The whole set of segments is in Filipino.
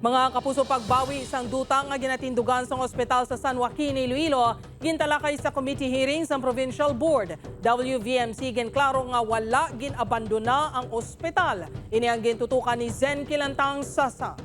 Mga kapuso, pagbawi isang dutang nga ginatindugan sa ospital sa San Joaquin, Iloilo, gintalakay sa committee hearing sa Provincial Board. WVMC ginklaro nga wala ginabandona ang ospital. Ini ang gintutukan ni Zen Kilantang Sasa.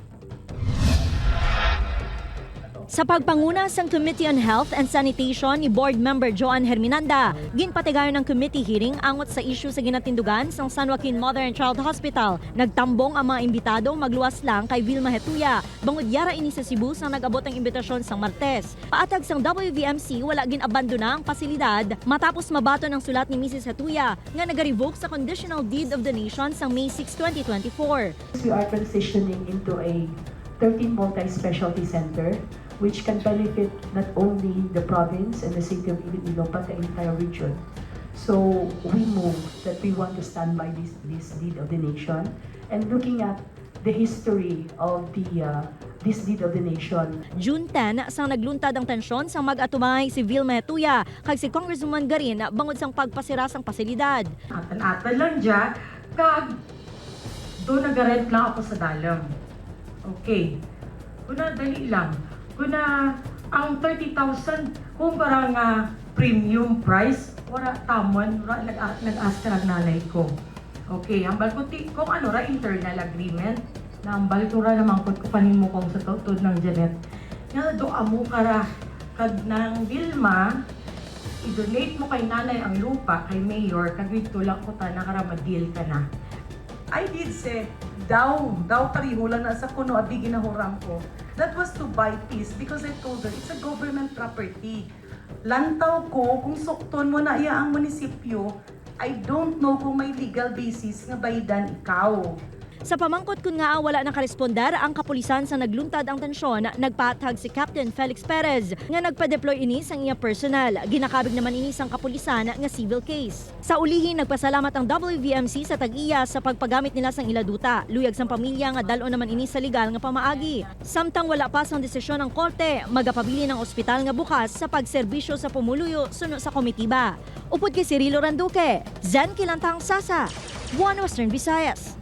Sa pagpanguna sang Committee on Health and Sanitation ni Board Member Joan Herminanda, ginpatigayon ng committee hearing angot sa issue sa ginatindugan sa San Joaquin Mother and Child Hospital. Nagtambong ang mga imbitado magluwas lang kay Vilma Hetuya, bangod yara ini sa Cebu sang nag-abot ang imbitasyon sang Martes. Paatag sang WVMC, wala ginabandona ang pasilidad matapos mabato ng sulat ni Mrs. Hetuya nga nag-revoke sa Conditional Deed of Donation sang May 6, 2024. We are transitioning into a 13 multi-specialty center which can benefit not only the province and the city of Iloilo but the entire region. So we move that we want to stand by this deed of donation, and looking at the history of this deed of donation. June 10, sang nagluntad ang tensyon sang mag-atumay si Vilma Hetuya kag si Congresswoman Garin bangod sang pagpasira sang pasilidad. Atan-atan lang dyan, kag doon nag-rent lang ako sa dalam. Okay, kuna dali lang. Kuna ang 30,000 kung parang premium price, wala tamon, nag-ask ka ng nanay ko. Okay, hambal ko kung ano ra internal agreement, na hambal ko ra naman ko kanin mo kung sa tutod ng Janet. Nga doa mo kara kag ng Vilma, i-donate mo kay nanay ang lupa kay mayor, kag dito lang ko ta nakara ma-deal ka na. I did say, daw pariho lang na sa kuno abi ginahuram ko. That was to buy peace because I told her, it's a government property. Lantaw ko, kung sukton mo na iya ang munisipyo, I don't know kung may legal basis nga baydan ikaw. Sa pamangkot kun nga wala nakarespondar ang kapulisan sa nagluntad ang tensyon, nagpatag si Captain Felix Perez nga nagpa-deploy ini sang iya personal. Ginakabig naman ini sang kapulisan nga civil case. Sa ulihin, nagpasalamat ang WVMC sa tag-iya sa pagpagamit nila sang iladuta. Luyag sang pamilya nga dalo naman ini sa legal nga pamaagi. Samtang wala pa sang desisyon ng korte, magapabili ng ospital nga bukas sa pagserbisyo sa pumuluyo suno sa komitiba. Upod kay Cirilo Randuque, Zen Kilantang Sasa, One Western Visayas.